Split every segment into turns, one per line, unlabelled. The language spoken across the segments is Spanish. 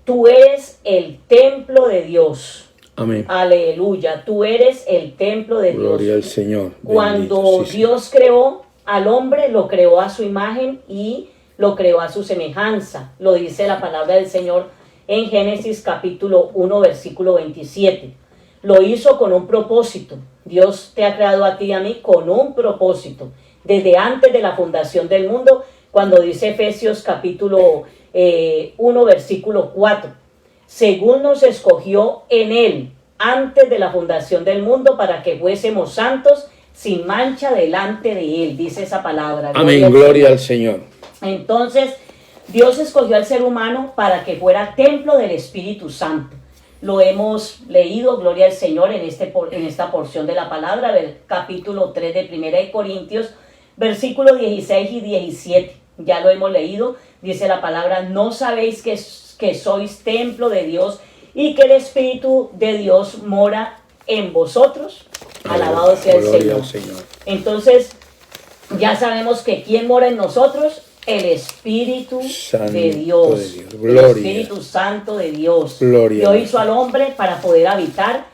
tú eres el templo de Dios.
Amén.
Aleluya, tú eres el templo de Dios.
Gloria al Señor.
Cuando
Bendito, sí,
Dios creó al hombre, lo creó a su imagen y lo creó a su semejanza. Lo dice la palabra del Señor en Génesis capítulo 1, versículo 27. Lo hizo con un propósito. Dios te ha creado a ti y a mí con un propósito. Desde antes de la fundación del mundo, cuando dice Efesios capítulo 1, versículo 4. Según nos escogió en él antes de la fundación del mundo para que fuésemos santos sin mancha delante de él, dice esa palabra.
Amén, gloria al Señor.
Entonces, Dios escogió al ser humano para que fuera templo del Espíritu Santo. Lo hemos leído, gloria al Señor, en esta porción de la palabra, del capítulo 3 de Primera de Corintios, versículos 16 y 17. Ya lo hemos leído, dice la palabra, ¿no sabéis que sois templo de Dios y que el Espíritu de Dios mora en vosotros? Alabado sea el Señor. Entonces, ya sabemos que ¿quién mora en nosotros? El Espíritu de Dios. El Espíritu Santo de Dios. Dios hizo al hombre para poder habitar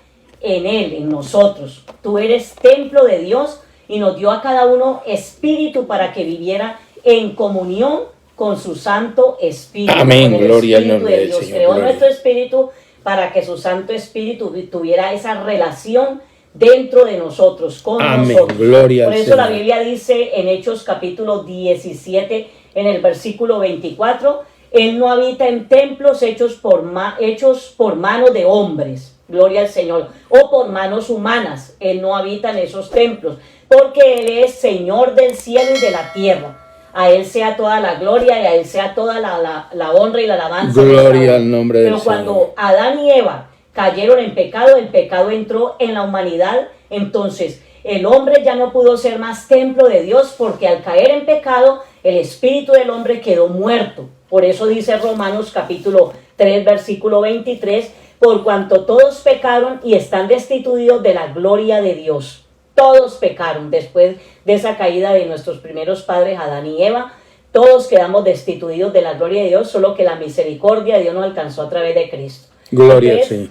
en él, en nosotros. Tú eres templo de Dios y nos dio a cada uno espíritu para que viviera en comunión con su Santo Espíritu.
Amén, gloria al nombre
de Dios.
del Señor.
Creó nuestro espíritu para que su Santo Espíritu tuviera esa relación dentro de nosotros, con nosotros.
Gloria
Por
al
eso
Señor.
la Biblia dice en Hechos capítulo 17, en el versículo 24, Él no habita en templos hechos por manos de hombres, gloria al Señor, o por manos humanas. Él no habita en esos templos, porque Él es Señor del cielo y de la tierra. A Él sea toda la gloria y a Él sea toda la honra y la alabanza.
Gloria al nombre del
Pero cuando
Señor.
Adán y Eva cayeron en pecado, el pecado entró en la humanidad. Entonces el hombre ya no pudo ser más templo de Dios, porque al caer en pecado el espíritu del hombre quedó muerto. Por eso dice Romanos capítulo 3 versículo 23, por cuanto todos pecaron y están destituidos de la gloria de Dios. Todos pecaron después de esa caída de nuestros primeros padres Adán y Eva. Todos quedamos destituidos de la gloria de Dios, solo que la misericordia de Dios nos alcanzó a través de Cristo.
Gloria al Señor.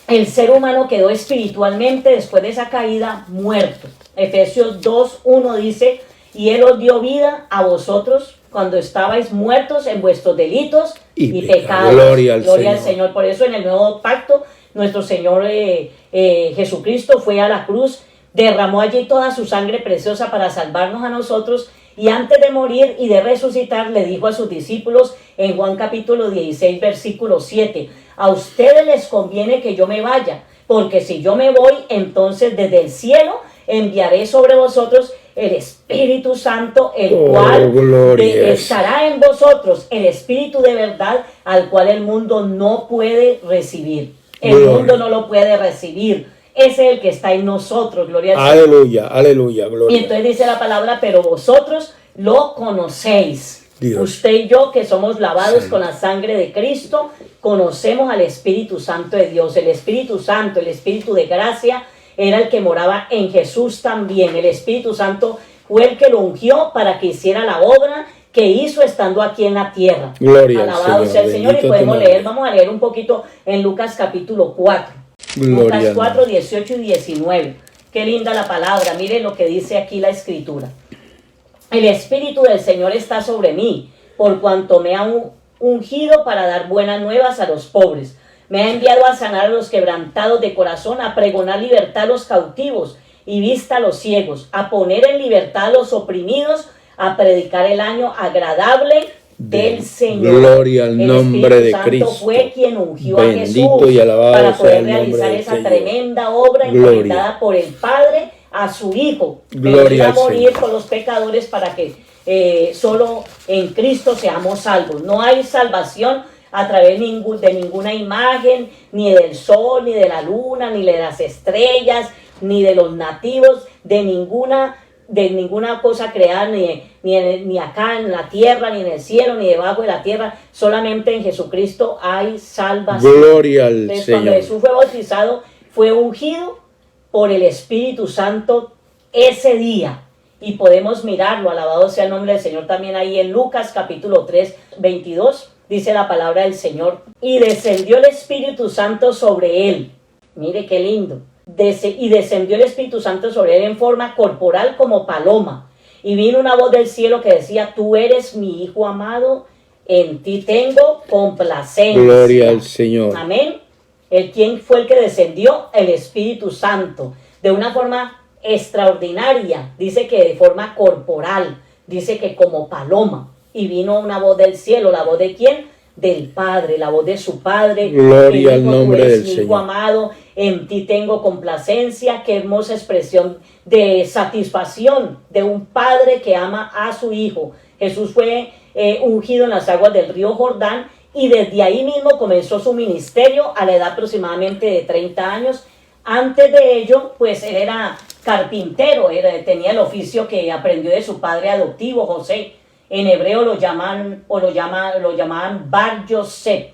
El ser humano quedó espiritualmente después de esa caída muerto. Efesios 2:1 dice, y Él os dio vida a vosotros cuando estabais muertos en vuestros delitos y pecados.
Gloria al
Señor. Por eso en el nuevo pacto nuestro Señor Jesucristo fue a la cruz, derramó allí toda su sangre preciosa para salvarnos a nosotros, y antes de morir y de resucitar le dijo a sus discípulos en Juan capítulo 16 versículo 7, a ustedes les conviene que yo me vaya, porque si yo me voy, entonces desde el cielo enviaré sobre vosotros el Espíritu Santo, el cual estará en vosotros, el Espíritu de verdad, al cual el mundo no puede recibir. El mundo no lo puede recibir. Ese es el que está en nosotros, gloria al Señor.
Aleluya, aleluya, gloria.
Y entonces dice la palabra, pero vosotros lo conocéis.
Dios.
Usted y yo, que somos lavados con la sangre de Cristo, conocemos al Espíritu Santo de Dios. El Espíritu Santo, el Espíritu de gracia, era el que moraba en Jesús también. El Espíritu Santo fue el que lo ungió para que hiciera la obra que hizo estando aquí en la tierra.
Gloria
Alabado sea el Señor. Y podemos leer, vamos a leer un poquito en Lucas capítulo 4. Lucas 4, 18 y 19. Qué linda la palabra. Miren lo que dice aquí la Escritura. El Espíritu del Señor está sobre mí, por cuanto me ha ungido para dar buenas nuevas a los pobres. Me ha enviado a sanar a los quebrantados de corazón, a pregonar libertad a los cautivos y vista a los ciegos, a poner en libertad a los oprimidos, a predicar el año agradable del Señor.
Gloria al nombre de
Santo
Cristo.
Fue quien ungió
Bendito
a Jesús
y alabado
para
sea
poder
el nombre
realizar
del
esa
Señor.
tremenda obra encomendada por el Padre a su Hijo.
Gloria
a
al
morir
Señor.
por los pecadores para que solo en Cristo seamos salvos. No hay salvación a través de ninguna imagen, ni del sol, ni de la luna, ni de las estrellas, ni de los nativos, de ninguna cosa creada, ni acá en la tierra, ni en el cielo, ni debajo de la tierra. Solamente en Jesucristo hay salvación.
Gloria al
Entonces,
Señor.
cuando Jesús fue bautizado, fue ungido por el Espíritu Santo ese día. Y podemos mirarlo, alabado sea el nombre del Señor, también ahí en Lucas capítulo 3, 22 dice la palabra del Señor, y descendió el Espíritu Santo sobre él. Mire qué lindo. Y descendió el Espíritu Santo sobre él en forma corporal como paloma. Y vino una voz del cielo que decía, tú eres mi Hijo amado, en ti tengo complacencia.
Gloria al Señor.
Amén. ¿Quién fue el que descendió? El Espíritu Santo. De una forma extraordinaria. Dice que de forma corporal. Dice que como paloma. Y vino una voz del cielo. ¿La voz de quién? Del Padre. La voz de su Padre.
Gloria al nombre del
Señor. Hijo amado, en ti tengo complacencia. Qué hermosa expresión de satisfacción de un Padre que ama a su Hijo. Jesús fue ungido en las aguas del río Jordán y desde ahí mismo comenzó su ministerio a la edad aproximadamente de 30 años. Antes de ello, pues él era carpintero, tenía el oficio que aprendió de su padre adoptivo, José. En hebreo lo llamaban Bar Yosef,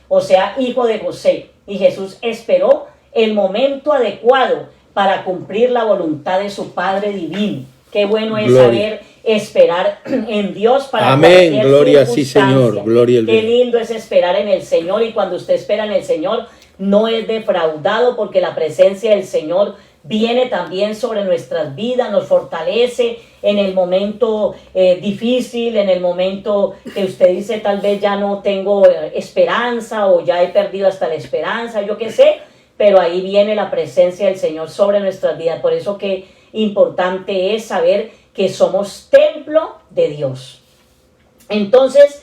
o sea, hijo de José. Y Jesús esperó el momento adecuado para cumplir la voluntad de su Padre divino. Qué bueno es saber esperar en Dios para
amén, gloria sí, Señor, gloria al
Qué lindo es esperar en el Señor, y cuando usted espera en el Señor no es defraudado, porque la presencia del Señor viene también sobre nuestras vidas, nos fortalece en el momento difícil, en el momento que usted dice tal vez ya no tengo esperanza o ya he perdido hasta la esperanza, yo qué sé, pero ahí viene la presencia del Señor sobre nuestras vidas. Por eso que importante es saber que somos templo de Dios. Entonces,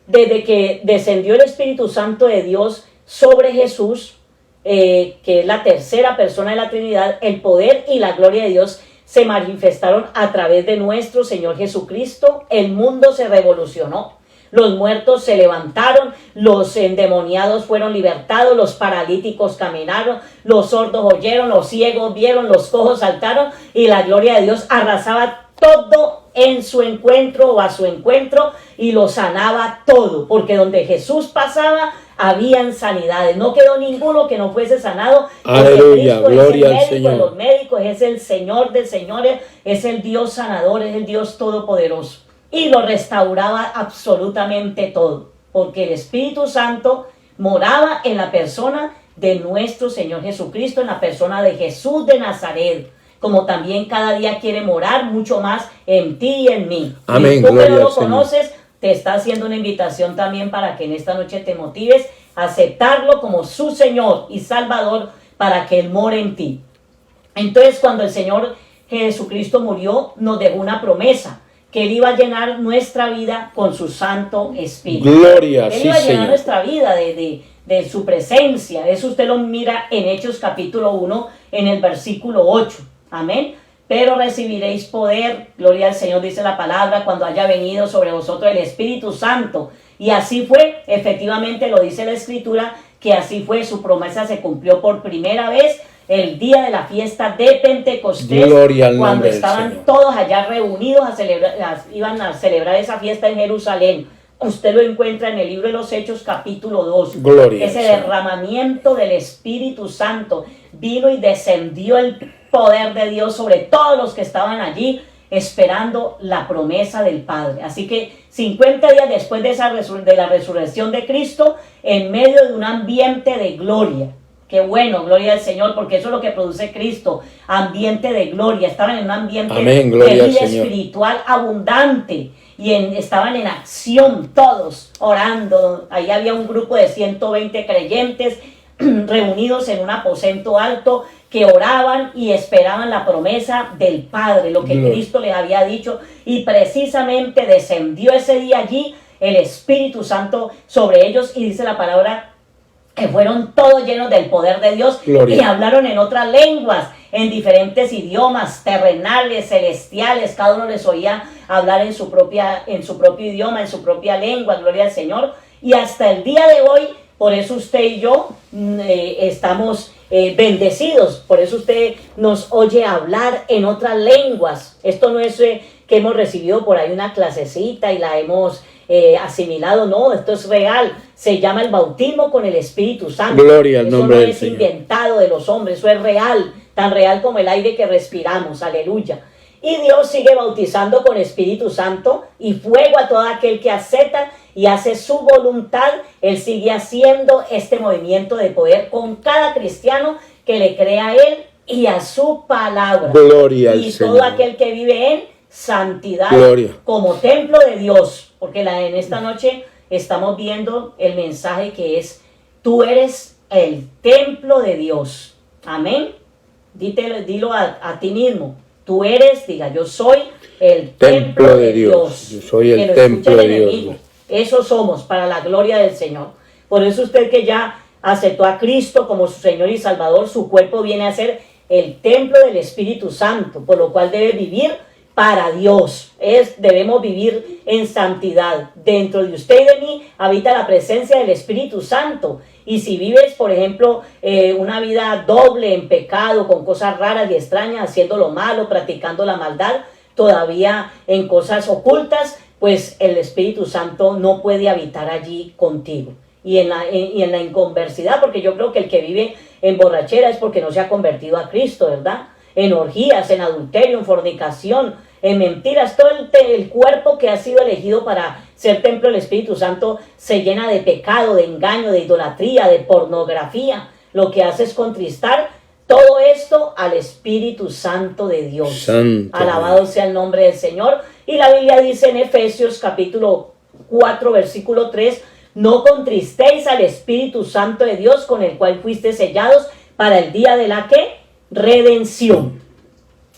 desde que descendió el Espíritu Santo de Dios sobre Jesús, que es la tercera persona de la Trinidad, el poder y la gloria de Dios se manifestaron a través de nuestro Señor Jesucristo. El mundo se revolucionó. Los muertos se levantaron, los endemoniados fueron libertados, los paralíticos caminaron, los sordos oyeron, los ciegos vieron, los cojos saltaron, y la gloria de Dios arrasaba todo en su encuentro o a su encuentro y lo sanaba todo, porque donde Jesús pasaba habían sanidades, no quedó ninguno que no fuese sanado.
Aleluya, gloria al Señor.
De los médicos, es el Señor de señores, es el Dios sanador, es el Dios todopoderoso, y lo restauraba absolutamente todo, porque el Espíritu Santo moraba en la persona de nuestro Señor Jesucristo, en la persona de Jesús de Nazaret, como también cada día quiere morar mucho más en ti y en mí.
Amén,
y tú que no lo
Señor.
conoces, te está haciendo una invitación también para que en esta noche te motives a aceptarlo como su Señor y Salvador, para que Él more en ti. Entonces, cuando el Señor Jesucristo murió, nos dejó una promesa, que Él iba a llenar nuestra vida con su Santo Espíritu.
Gloria,
Él
sí,
iba a llenar
Señor.
nuestra vida de su presencia. Eso usted lo mira en Hechos capítulo 1, en el versículo 8. Amén. Pero recibiréis poder, gloria al Señor, dice la palabra, cuando haya venido sobre vosotros el Espíritu Santo. Y así fue, efectivamente lo dice la Escritura, que así fue, su promesa se cumplió por primera vez el día de la fiesta de Pentecostés,
gloria al
cuando
nombre del
estaban
Señor.
todos allá reunidos iban a celebrar esa fiesta en Jerusalén. Usted lo encuentra en el libro de los Hechos capítulo 2.
Gloria
Ese
al Señor.
derramamiento del Espíritu Santo, vino y descendió el poder de Dios sobre todos los que estaban allí esperando la promesa del Padre. Así que 50 días después de la resurrección de Cristo, en medio de un ambiente de gloria. Qué bueno, gloria al Señor, porque eso es lo que produce Cristo, ambiente de gloria. Estaban en un ambiente
Amén,
de
gloria al
vida
Señor.
espiritual abundante, y estaban en acción todos orando. Ahí había un grupo de 120 creyentes reunidos en un aposento alto, que oraban y esperaban la promesa del Padre, lo que Cristo les había dicho, y precisamente descendió ese día allí el Espíritu Santo sobre ellos, y dice la palabra que fueron todos llenos del poder de Dios. Gloria. Y hablaron en otras lenguas, en diferentes idiomas, terrenales, celestiales. Cada uno les oía hablar en su propio idioma, en su propia lengua, gloria al Señor. Y hasta el día de hoy, por eso usted y yo estamos bendecidos, por eso usted nos oye hablar en otras lenguas. Esto no es que hemos recibido por ahí una clasecita y la hemos asimilado, no, esto es real. Se llama el bautismo con el Espíritu Santo.
Gloria al nombre del
Eso no es
Señor.
inventado de los hombres, eso es real, tan real como el aire que respiramos, aleluya. Y Dios sigue bautizando con Espíritu Santo y fuego a todo aquel que acepta y hace su voluntad. Él sigue haciendo este movimiento de poder con cada cristiano que le crea a Él y a su palabra.
Gloria al
y
Señor.
todo aquel que vive en santidad
Gloria.
como templo de Dios. Porque en esta noche estamos viendo el mensaje que es: tú eres el templo de Dios. Amén. Dilo a ti mismo. Tú eres, diga, yo soy el templo de Dios.
Yo soy el
Que lo
templo
escuche el
de
enemigo.
Dios.
Eso somos, para la gloria del Señor. Por eso usted que ya aceptó a Cristo como su Señor y Salvador, su cuerpo viene a ser el templo del Espíritu Santo, por lo cual debe vivir para Dios. Debemos vivir en santidad. Dentro de usted y de mí habita la presencia del Espíritu Santo. Y si vives, por ejemplo, una vida doble en pecado, con cosas raras y extrañas, haciendo lo malo, practicando la maldad, todavía en cosas ocultas, pues el Espíritu Santo no puede habitar allí contigo. Y en la inconversidad, porque yo creo que el que vive en borrachera es porque no se ha convertido a Cristo, ¿verdad? En orgías, en adulterio, en fornicación, en mentiras, todo el cuerpo que ha sido elegido para ser templo del Espíritu Santo se llena de pecado, de engaño, de idolatría, de pornografía. Lo que hace es contristar todo esto al Espíritu Santo de Dios.
Santo.
Alabado sea el nombre del Señor. Y la Biblia dice en Efesios capítulo 4, versículo 3, no contristéis al Espíritu Santo de Dios, con el cual fuiste sellados para el día de la ¿qué? Redención.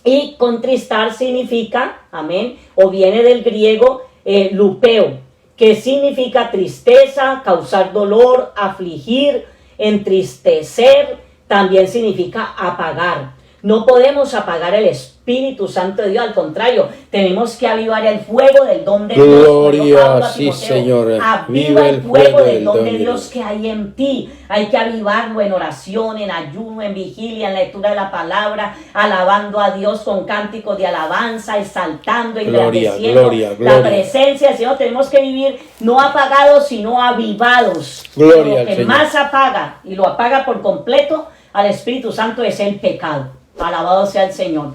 Y contristar significa, amén, o viene del griego lupeo, que significa tristeza, causar dolor, afligir, entristecer, también significa apagar. No podemos apagar el Espíritu Santo de Dios, al contrario, tenemos que avivar el fuego del don de Dios.
Gloria, sí, Señor.
Aviva el fuego del don de Dios que hay en ti. Hay que avivarlo en oración, en ayuno, en vigilia, en lectura de la palabra, alabando a Dios con cánticos de alabanza, exaltando, engrandeciendo la presencia del Señor. Tenemos que vivir no apagados, sino avivados.
Gloria
Lo que más apaga y lo apaga por completo al Espíritu Santo es el pecado. Alabado sea el Señor.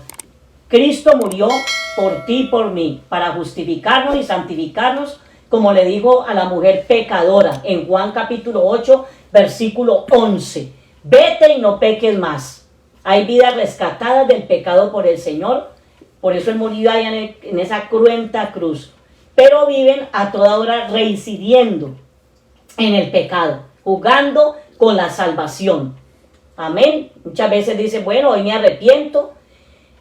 Cristo murió por ti y por mí, para justificarnos y santificarnos, como le dijo a la mujer pecadora en Juan capítulo 8, versículo 11. Vete y no peques más. Hay vidas rescatadas del pecado por el Señor, por eso Él murió allá en esa cruenta cruz. Pero viven a toda hora reincidiendo en el pecado, jugando con la salvación. Amén. Muchas veces dicen, bueno, hoy me arrepiento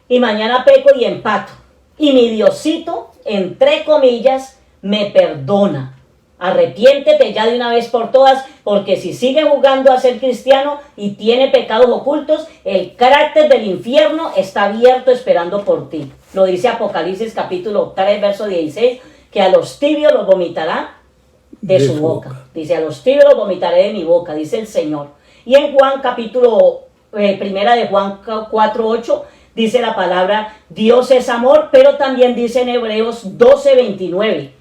y mañana peco y empato. Y mi Diosito, entre comillas, me perdona. Arrepiéntete ya de una vez por todas, porque si sigue jugando a ser cristiano y tiene pecados ocultos, el carácter del infierno está abierto esperando por ti. Lo dice Apocalipsis capítulo 3, verso 16, que a los tibios los vomitará de su boca. Dice, a los tibios los vomitaré de mi boca, dice el Señor. Y en Juan capítulo primera de Juan 4:8 dice la palabra, Dios es amor, pero también dice en Hebreos 12:29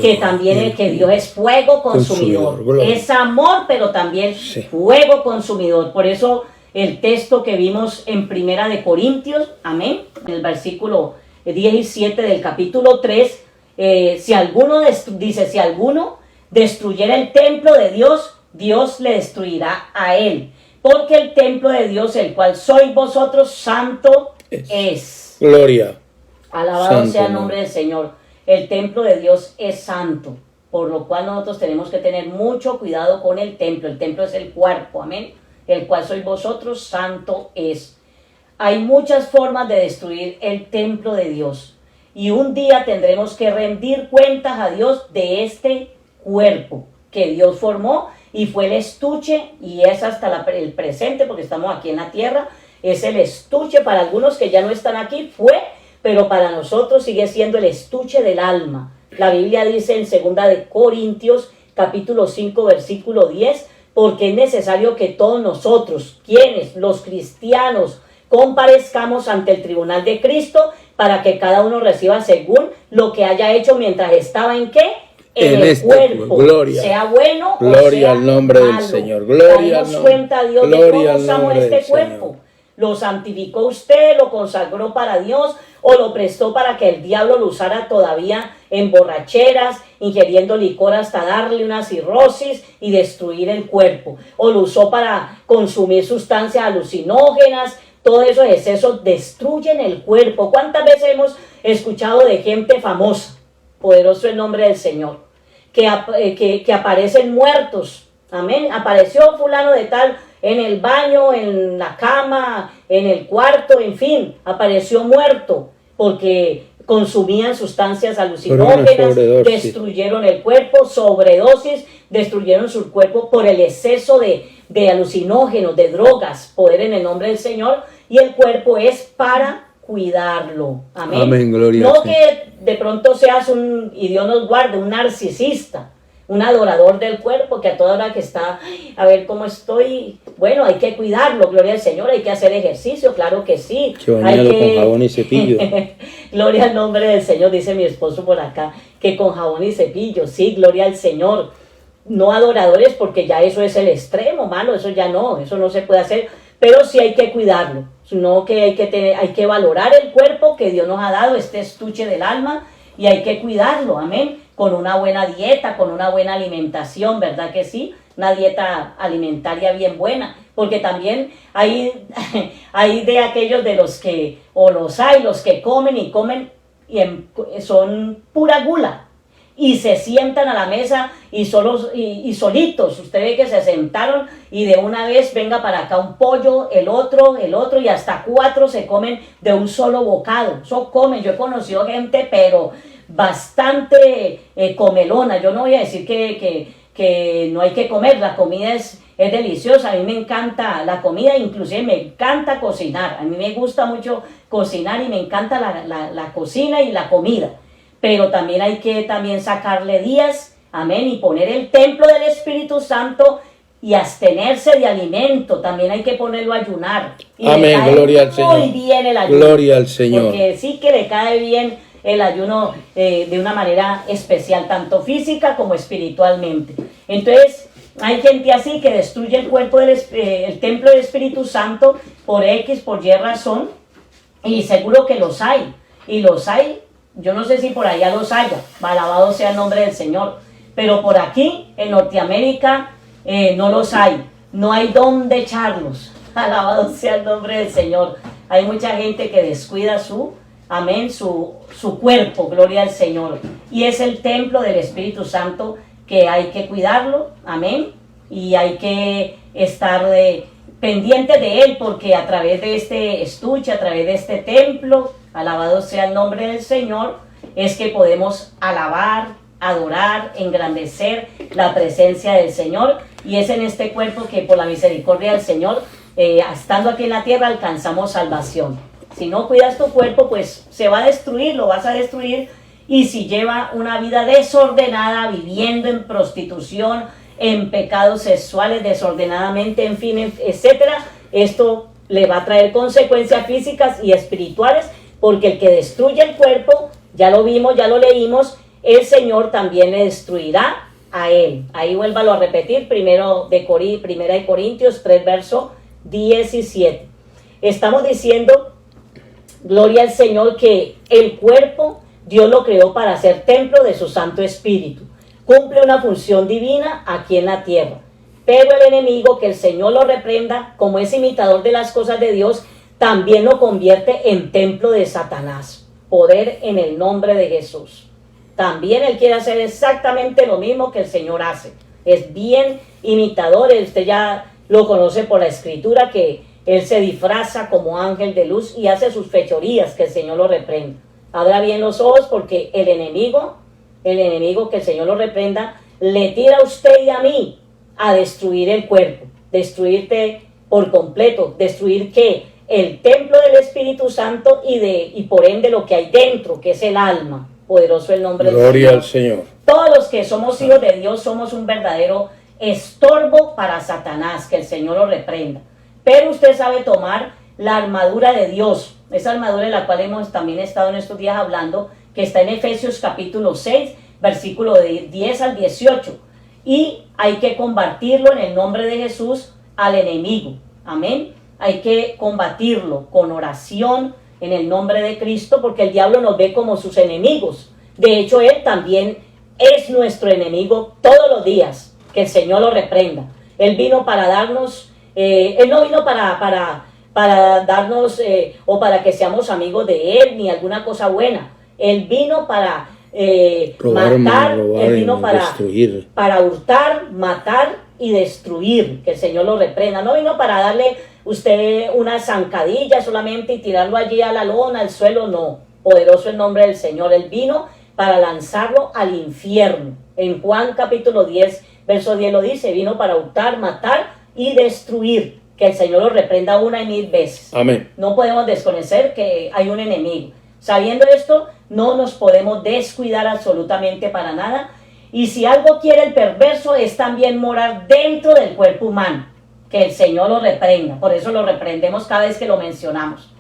que también que Dios es fuego consumidor. Es amor, pero también fuego consumidor. Por eso el texto que vimos en primera de Corintios, amén, en el versículo 17 del capítulo 3, si alguno destruyera el templo de Dios, Dios le destruirá a él, porque el templo de Dios, el cual sois vosotros, santo es.
Gloria.
Alabado sea el nombre del Señor. El templo de Dios es santo, por lo cual nosotros tenemos que tener mucho cuidado con el templo. El templo es el cuerpo, amén, el cual sois vosotros, santo es. Hay muchas formas de destruir el templo de Dios, y un día tendremos que rendir cuentas a Dios de este cuerpo que Dios formó, y fue el estuche, y es hasta el presente, porque estamos aquí en la tierra, es el estuche para algunos que ya no están aquí, pero para nosotros sigue siendo el estuche del alma. La Biblia dice en 2 de Corintios, capítulo 5, versículo 10, porque es necesario que todos nosotros, quienes, los cristianos, comparezcamos ante el tribunal de Cristo, para que cada uno reciba según lo que haya hecho mientras estaba en ¿qué? En el cuerpo,
gloria,
sea bueno
gloria
o sea
al nombre
malo.
del Señor, gloria
Darnos cuenta a Dios de cómo usamos este cuerpo. ¿Lo santificó usted, lo consagró para Dios o lo prestó para que el diablo lo usara todavía en borracheras, ingiriendo licor hasta darle una cirrosis y destruir el cuerpo? ¿O lo usó para consumir sustancias alucinógenas? Todos esos excesos destruyen el cuerpo. ¿Cuántas veces hemos escuchado de gente famosa, poderoso el nombre del Señor, que aparecen muertos? Amén. Apareció fulano de tal en el baño, en la cama, en el cuarto, en fin, apareció muerto porque consumían sustancias alucinógenas, destruyeron el cuerpo, sobredosis, destruyeron su cuerpo por el exceso de alucinógenos, de drogas, poder en el nombre del Señor, y el cuerpo es para cuidarlo. Amén.
Amén, gloria
no que de pronto seas y Dios nos guarde, un narcisista, un adorador del cuerpo, que a toda hora que está, a ver cómo estoy. Bueno, hay que cuidarlo, gloria al Señor, hay que hacer ejercicio, claro que sí.
Que bañarlo con jabón y cepillo.
Gloria al nombre del Señor, dice mi esposo por acá, que con jabón y cepillo, sí, gloria al Señor. No adoradores, porque ya eso es el extremo, malo, eso ya no, eso no se puede hacer, pero sí hay que cuidarlo, sino que hay que valorar el cuerpo que Dios nos ha dado, este estuche del alma, y hay que cuidarlo, amén, con una buena dieta, con una buena alimentación, ¿verdad que sí? Una dieta alimentaria bien buena, porque también hay de aquellos de los que, o los que comen y son pura gula, y se sientan a la mesa y solitos, usted ve que se sentaron y de una vez venga para acá un pollo, el otro y hasta 4 se comen de un solo bocado. Eso comen, yo he conocido gente pero bastante comelona. Yo no voy a decir que no hay que comer, la comida es deliciosa, a mí me encanta la comida, inclusive me encanta cocinar, a mí me gusta mucho cocinar y me encanta la cocina y la comida. Pero también hay que sacarle días, amén, y poner el templo del Espíritu Santo y abstenerse de alimento. También hay que ponerlo a ayunar. Y
amén, gloria al Señor.
Muy bien el ayuno.
Gloria al Señor.
Porque sí que le cae bien el ayuno de una manera especial, tanto física como espiritualmente. Entonces, hay gente así que destruye el cuerpo el templo del Espíritu Santo por X, por Y razón, y seguro que los hay. Y los hay. Yo no sé si por allá los haya, alabado sea el nombre del Señor, pero por aquí, en Norteamérica, no los hay, no hay dónde echarlos, alabado sea el nombre del Señor. Hay mucha gente que descuida su cuerpo, gloria al Señor, y es el templo del Espíritu Santo que hay que cuidarlo, amén, y hay que estar pendiente de él, porque a través de este estuche, a través de este templo, alabado sea el nombre del Señor, es que podemos alabar, adorar, engrandecer la presencia del Señor, y es en este cuerpo que por la misericordia del Señor, estando aquí en la tierra, alcanzamos salvación. Si no cuidas tu cuerpo, pues se va a destruir, lo vas a destruir, y si lleva una vida desordenada, viviendo en prostitución, en pecados sexuales desordenadamente, en fin, etcétera, esto le va a traer consecuencias físicas y espirituales, porque el que destruye el cuerpo, ya lo vimos, ya lo leímos, el Señor también le destruirá a él. Ahí vuélvalo a repetir, Primera de Corintios 3, verso 17. Estamos diciendo, gloria al Señor, que el cuerpo Dios lo creó para ser templo de su Santo Espíritu. Cumple una función divina aquí en la tierra. Pero el enemigo, que el Señor lo reprenda, como es imitador de las cosas de Dios, también lo convierte en templo de Satanás. Poder en el nombre de Jesús. También él quiere hacer exactamente lo mismo que el Señor hace. Es bien imitador. Usted ya lo conoce por la Escritura, que él se disfraza como ángel de luz y hace sus fechorías, que el Señor lo reprenda. Abra bien los ojos, porque el enemigo, que el Señor lo reprenda, le tira a usted y a mí a destruir el cuerpo, destruirte por completo, destruir ¿qué? El templo del Espíritu Santo y por ende lo que hay dentro, que es el alma. Poderoso el nombre del Señor.
Gloria al Señor.
Todos los que somos hijos de Dios somos un verdadero estorbo para Satanás, que el Señor lo reprenda. Pero usted sabe tomar la armadura de Dios, esa armadura de la cual hemos también estado en estos días hablando, que está en Efesios capítulo 6, versículo de 10 al 18. Y hay que combatirlo en el nombre de Jesús al enemigo. Amén. hay que combatirlo con oración en el nombre de Cristo, porque el diablo nos ve como sus enemigos. De hecho, él también es nuestro enemigo todos los días. Que el Señor lo reprenda. Él vino para darnos, él no vino para darnos o para que seamos amigos de él, ni alguna cosa buena. Él vino para matar, él vino
destruir,
para hurtar, matar y destruir. Que el Señor lo reprenda. No vino para darle usted una zancadilla solamente y tirarlo allí a la lona, al suelo, no. Poderoso el nombre del Señor. Él vino para lanzarlo al infierno. En Juan capítulo 10, verso 10 lo dice, vino para hurtar, matar y destruir. Que el Señor lo reprenda 1 y 1000 veces.
Amén.
No podemos desconocer que hay un enemigo. Sabiendo esto, no nos podemos descuidar absolutamente para nada. Y si algo quiere el perverso es también morar dentro del cuerpo humano. Que el Señor lo reprenda. Por eso lo reprendemos cada vez que lo mencionamos.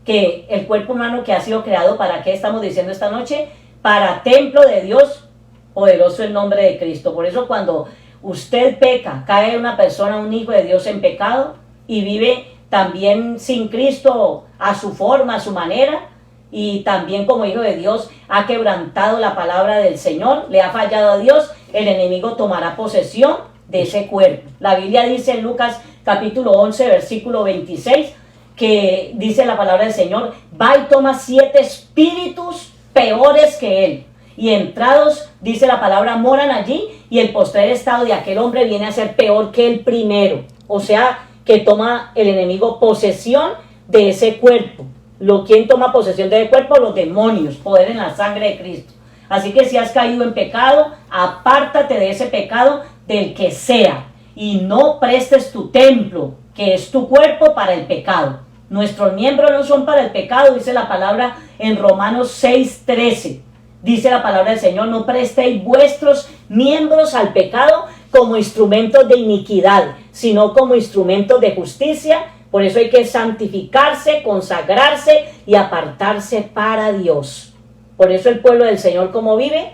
Que el cuerpo humano que ha sido creado, ¿para qué estamos diciendo esta noche? Para templo de Dios, poderoso el nombre de Cristo. Por eso cuando usted peca, cae una persona, un hijo de Dios en pecado y vive también sin Cristo a su forma, a su manera, y también como hijo de Dios ha quebrantado la palabra del Señor, le ha fallado a Dios, el enemigo tomará posesión de ese cuerpo. La Biblia dice en Lucas capítulo 11, versículo 26, que dice la palabra del Señor, va y toma 7 espíritus peores que él, y entrados, dice la palabra, moran allí, y el postrer estado de aquel hombre viene a ser peor que el primero. O sea, que toma el enemigo posesión de ese cuerpo. ¿Quién toma posesión del cuerpo? Los demonios, poder en la sangre de Cristo. Así que si has caído en pecado, apártate de ese pecado, del que sea, y no prestes tu templo, que es tu cuerpo, para el pecado. Nuestros miembros no son para el pecado, dice la palabra en Romanos 6:13. Dice la palabra del Señor, no prestéis vuestros miembros al pecado como instrumentos de iniquidad, sino como instrumentos de justicia. Por eso hay que santificarse, consagrarse y apartarse para Dios. Por eso el pueblo del Señor, ¿cómo vive?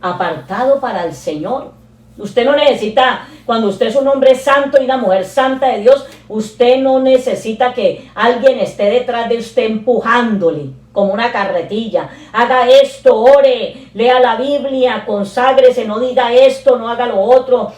Apartado para el Señor. Usted no necesita, cuando usted es un hombre santo y una mujer santa de Dios, usted no necesita que alguien esté detrás de usted empujándole como una carretilla. Haga esto, ore, lea la Biblia, conságrese, no diga esto, no haga lo otro.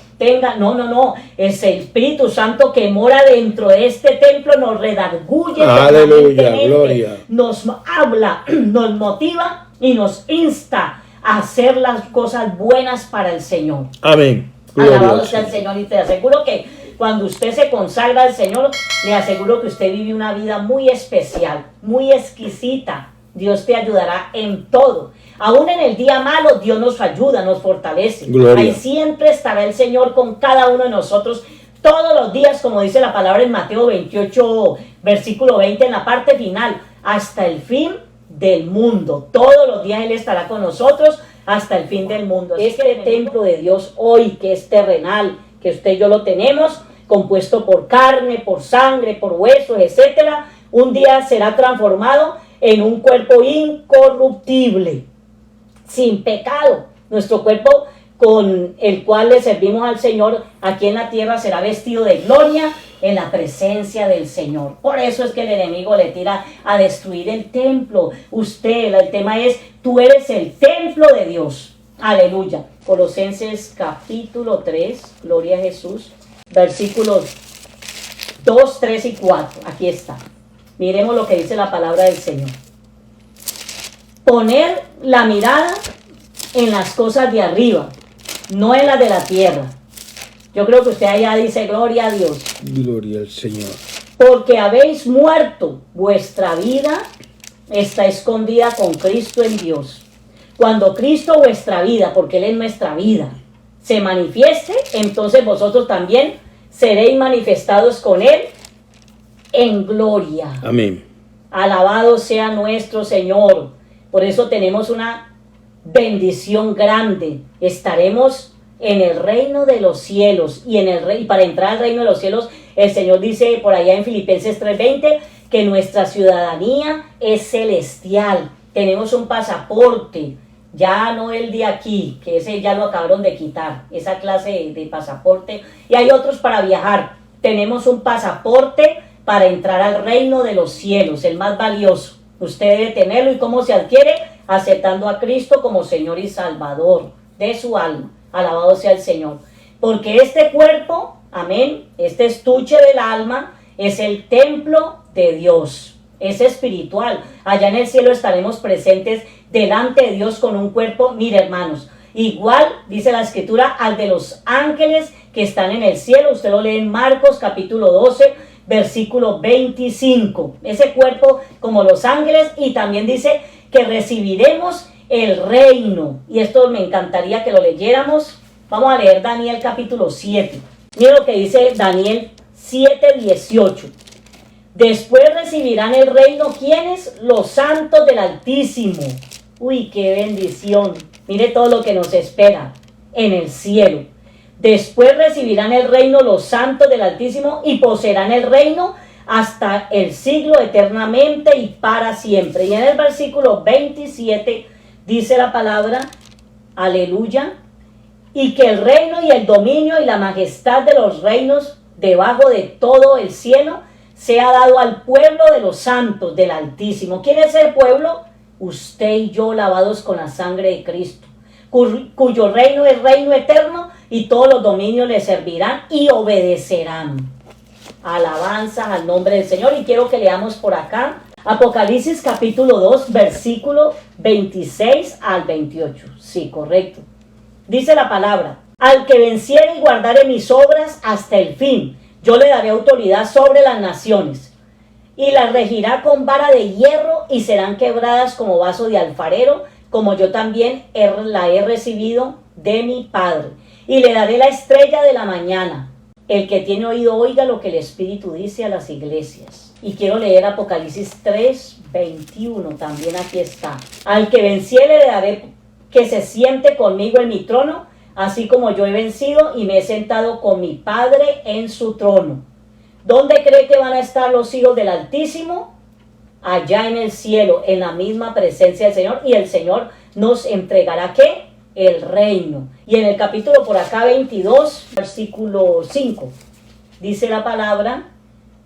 No. Es el Espíritu Santo que mora dentro de este templo, nos redarguye.
Aleluya, gloria.
Nos habla, nos motiva y nos insta a hacer las cosas buenas para el Señor.
Amén.
Alabado sea el Señor, y te aseguro que cuando usted se consagra al Señor, le aseguro que usted vive una vida muy especial, muy exquisita. Dios te ayudará en todo. Aún en el día malo, Dios nos ayuda, nos fortalece.
Gloria.
Ahí siempre estará el Señor con cada uno de nosotros, todos los días, como dice la palabra en Mateo 28, versículo 20, en la parte final, hasta el fin del mundo. Todos los días Él estará con nosotros hasta el fin del mundo. Este templo de Dios hoy, que es terrenal, que usted y yo lo tenemos, compuesto por carne, por sangre, por huesos, etcétera, un día será transformado en un cuerpo incorruptible, sin pecado. Nuestro cuerpo con el cual le servimos al Señor aquí en la tierra será vestido de gloria en la presencia del Señor. Por eso es que el enemigo le tira a destruir el templo. El tema es, tú eres el templo de Dios. Aleluya. Colosenses capítulo 3, gloria a Jesús, versículos 2, 3 y 4. Aquí está. Miremos lo que dice la palabra del Señor. Poner la mirada en las cosas de arriba, no en las de la tierra. Yo creo que usted allá dice, gloria a Dios.
Gloria al Señor.
Porque habéis muerto, vuestra vida está escondida con Cristo en Dios. Cuando Cristo, vuestra vida, porque Él es nuestra vida, se manifieste, entonces vosotros también seréis manifestados con Él en gloria.
Amén.
Alabado sea nuestro Señor. Por eso tenemos una bendición grande. Estaremos en el reino de los cielos. Y para entrar al reino de los cielos, el Señor dice por allá en Filipenses 3:20 que nuestra ciudadanía es celestial. Tenemos un pasaporte, ya no el de aquí, que ese ya lo acabaron de quitar, esa clase de pasaporte. Y hay otros para viajar. Tenemos un pasaporte para entrar al reino de los cielos, el más valioso. Usted debe tenerlo. ¿Y cómo se adquiere? Aceptando a Cristo como Señor y Salvador de su alma. Alabado sea el Señor. Porque este cuerpo, amén, este estuche del alma es el templo de Dios. Es espiritual. Allá en el cielo estaremos presentes delante de Dios con un cuerpo, mire hermanos, igual, dice la Escritura, al de los ángeles que están en el cielo. Usted lo lee en Marcos capítulo 12, versículo 25. Ese cuerpo como los ángeles, y también dice que recibiremos el reino. Y esto me encantaría que lo leyéramos. Vamos a leer Daniel capítulo 7. Mira lo que dice Daniel 7:18. Después recibirán el reino, ¿quiénes? Los santos del Altísimo. Uy, qué bendición. Mire todo lo que nos espera en el cielo. Después recibirán el reino los santos del Altísimo y poseerán el reino hasta el siglo eternamente y para siempre. Y en el versículo 27 dice la palabra, aleluya, y que el reino y el dominio y la majestad de los reinos debajo de todo el cielo sea dado al pueblo de los santos del Altísimo. ¿Quién es el pueblo? Usted y yo, lavados con la sangre de Cristo, cuyo reino es reino eterno y todos los dominios le servirán y obedecerán. Alabanza al nombre del Señor. Y quiero que leamos por acá Apocalipsis capítulo 2, versículo 26 al 28. Sí, correcto. Dice la palabra, al que venciere y guardare mis obras hasta el fin, yo le daré autoridad sobre las naciones, y las regirá con vara de hierro, y serán quebradas como vaso de alfarero, como yo también la he recibido de mi Padre. Y le daré la estrella de la mañana. El que tiene oído, oiga lo que el Espíritu dice a las iglesias. Y quiero leer Apocalipsis 3:21, también aquí está. Al que venciere le daré que se siente conmigo en mi trono, así como yo he vencido y me he sentado con mi Padre en su trono. ¿Dónde cree que van a estar los hijos del Altísimo? Allá en el cielo, en la misma presencia del Señor, y el Señor nos entregará, ¿qué? El reino. Y en el capítulo por acá 22, versículo 5, dice la palabra,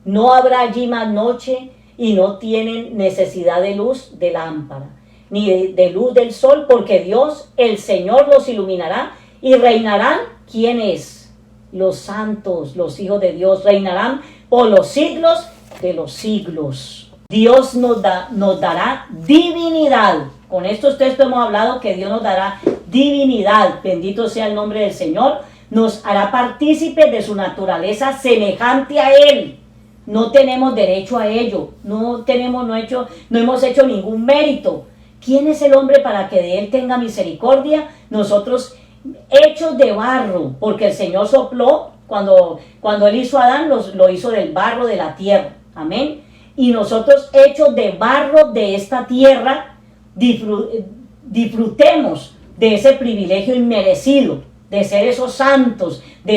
no habrá allí más noche, y no tienen necesidad de luz de lámpara, ni de luz del sol, porque Dios, el Señor, los iluminará, y reinarán, ¿quién es? Los santos, los hijos de Dios, reinarán por los siglos de los siglos. Dios nos dará divinidad. Con estos textos hemos hablado que Dios nos dará divinidad. Bendito sea el nombre del Señor. Nos hará partícipes de su naturaleza semejante a Él. No tenemos derecho a ello. No hemos hecho ningún mérito. ¿Quién es el hombre para que de él tenga misericordia? Nosotros, hechos de barro, porque el Señor sopló, cuando Él hizo a Adán, lo hizo del barro de la tierra. Amén. Y nosotros, hechos de barro de esta tierra, disfrutemos de ese privilegio inmerecido, de ser esos santos, de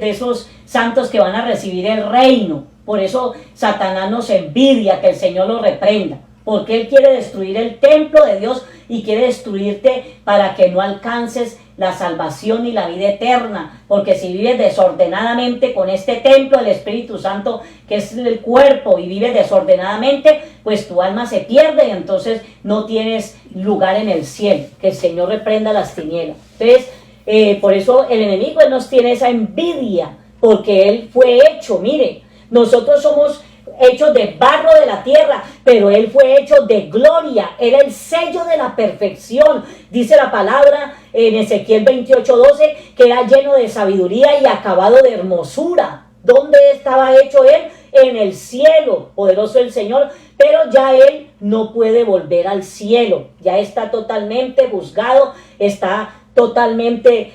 esos santos que van a recibir el reino. Por eso Satanás nos envidia, que el Señor lo reprenda, porque él quiere destruir el templo de Dios y quiere destruirte para que no alcances la salvación y la vida eterna. Porque si vives desordenadamente con este templo del Espíritu Santo, que es el cuerpo, y vives desordenadamente, pues tu alma se pierde y entonces no tienes lugar en el cielo. Que el Señor reprenda las tinieblas. Entonces, por eso el enemigo nos tiene esa envidia, porque él fue hecho, mire, nosotros somos hechos de barro de la tierra, pero él fue hecho de gloria, era el sello de la perfección. Dice la palabra en Ezequiel 28:12 que era lleno de sabiduría y acabado de hermosura. ¿Dónde estaba hecho él? En el cielo, poderoso el Señor, pero ya él no puede volver al cielo, ya está totalmente juzgado, está totalmente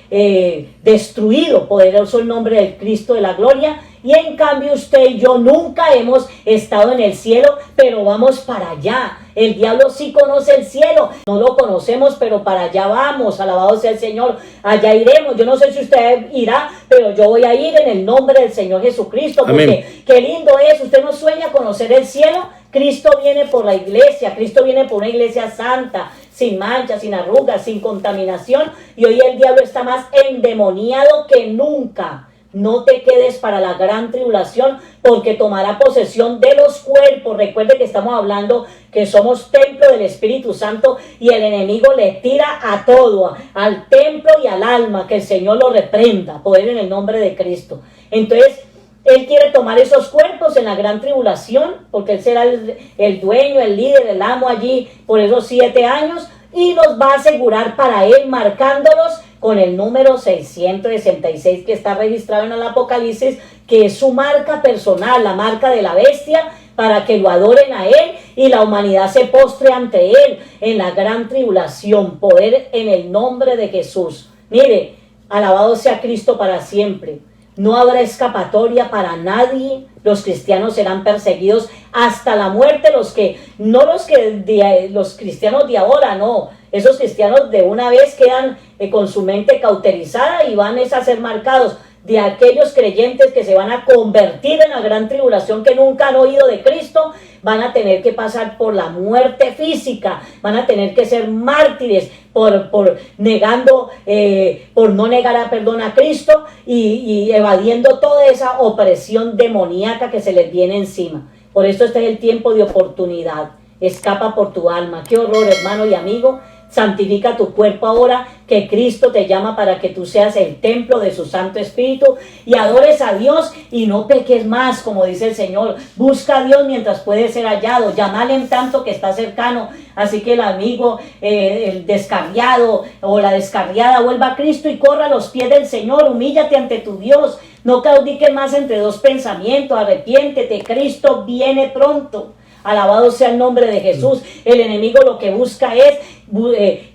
destruido, poderoso el nombre del Cristo de la gloria. Y en cambio usted y yo nunca hemos estado en el cielo, pero vamos para allá. El diablo sí conoce el cielo, no lo conocemos, pero para allá vamos. Alabado sea el Señor, allá iremos. Yo no sé si usted irá, pero yo voy a ir en el nombre del Señor Jesucristo. Porque amén. Qué lindo es, usted no sueña conocer el cielo. Cristo viene por la iglesia, Cristo viene por una iglesia santa, sin mancha, sin arrugas, sin contaminación. Y hoy el diablo está más endemoniado que nunca. no te quedes para la gran tribulación, porque tomará posesión de los cuerpos. Recuerde que estamos hablando que somos templo del Espíritu Santo y el enemigo le tira a todo, al templo y al alma, que el Señor lo reprenda, poder en el nombre de Cristo. Entonces, Él quiere tomar esos cuerpos en la gran tribulación, porque Él será el dueño, el líder, el amo allí por esos 7 años, y los va a asegurar para Él, marcándolos con el número 666 que está registrado en el Apocalipsis, que es su marca personal, la marca de la bestia, para que lo adoren a Él y la humanidad se postre ante Él en la gran tribulación. Poder en el nombre de Jesús. Mire, alabado sea Cristo para siempre. No habrá escapatoria para nadie. Los cristianos serán perseguidos hasta la muerte. Los cristianos de ahora, no. Esos cristianos de una vez quedan con su mente cauterizada y van a ser marcados. De aquellos creyentes que se van a convertir en la gran tribulación, que nunca han oído de Cristo, van a tener que pasar por la muerte física, van a tener que ser mártires por no negar a Cristo y evadiendo toda esa opresión demoníaca que se les viene encima. Por eso este es el tiempo de oportunidad. Escapa por tu alma. Qué horror, hermano y amigo. Santifica tu cuerpo ahora, que Cristo te llama para que tú seas el templo de su Santo Espíritu y adores a Dios y no peques más, como dice el Señor. Busca a Dios mientras puede ser hallado, llámale en tanto que está cercano. Así que el amigo, el descarriado o la descarriada, vuelva a Cristo y corra a los pies del Señor. Humíllate ante tu Dios, no claudiques más entre dos pensamientos, arrepiéntete, Cristo viene pronto. Alabado sea el nombre de Jesús. El enemigo lo que busca es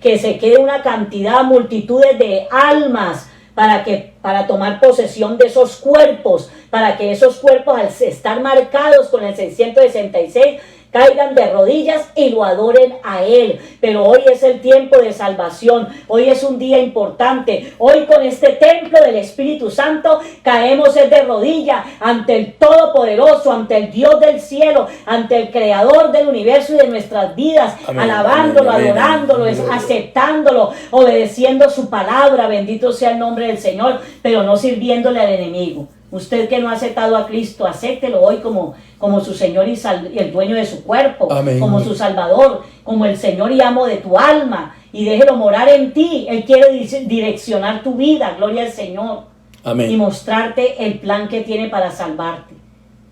que se quede una cantidad, multitudes de almas para tomar posesión de esos cuerpos, para que esos cuerpos, al estar marcados con el 666, caigan de rodillas y lo adoren a Él. Pero hoy es el tiempo de salvación, hoy es un día importante. Hoy con este templo del Espíritu Santo caemos de rodillas ante el Todopoderoso, ante el Dios del cielo, ante el Creador del universo y de nuestras vidas. Amén, alabándolo, amén, adorándolo, amén, aceptándolo, obedeciendo su palabra. Bendito sea el nombre del Señor, pero no sirviéndole al enemigo. Usted que no ha aceptado a Cristo, acéptelo hoy como su Señor y el dueño de su cuerpo, amén, como su Salvador, como el Señor y amo de tu alma, y déjelo morar en ti. Él quiere direccionar tu vida, gloria al Señor, amén, y mostrarte el plan que tiene para salvarte.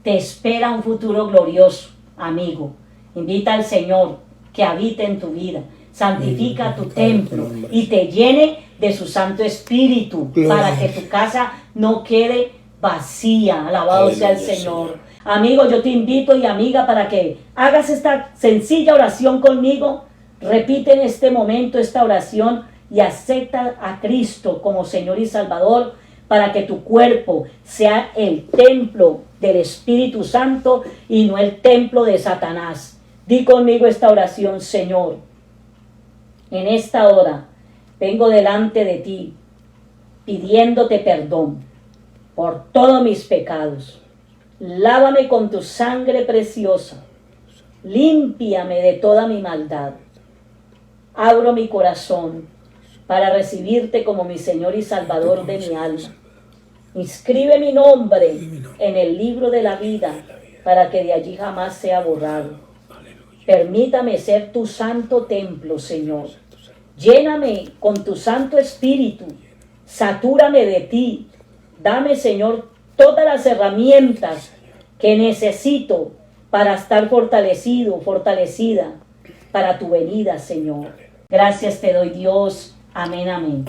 Te espera un futuro glorioso, amigo. Invita al Señor que habite en tu vida, santifica tu templo y te llene de su Santo Espíritu, para que tu casa no quede vacía. Alabado sea el Señor. Amigo, yo te invito y amiga para que hagas esta sencilla oración conmigo. Repite en este momento esta oración y acepta a Cristo como Señor y Salvador, para que tu cuerpo sea el templo del Espíritu Santo y no el templo de Satanás. Di conmigo esta oración: Señor, en esta hora vengo delante de ti pidiéndote perdón por todos mis pecados. Lávame con tu sangre preciosa. Límpiame de toda mi maldad. Abro mi corazón para recibirte como mi Señor y Salvador de mi alma. Inscribe mi nombre en el libro de la vida, para que de allí jamás sea borrado. Permítame ser tu santo templo, Señor. Lléname con tu Santo Espíritu. Satúrame de ti. Dame, Señor, todas las herramientas que necesito para estar fortalecido, fortalecida para tu venida, Señor. Gracias te doy, Dios. Amén, amén.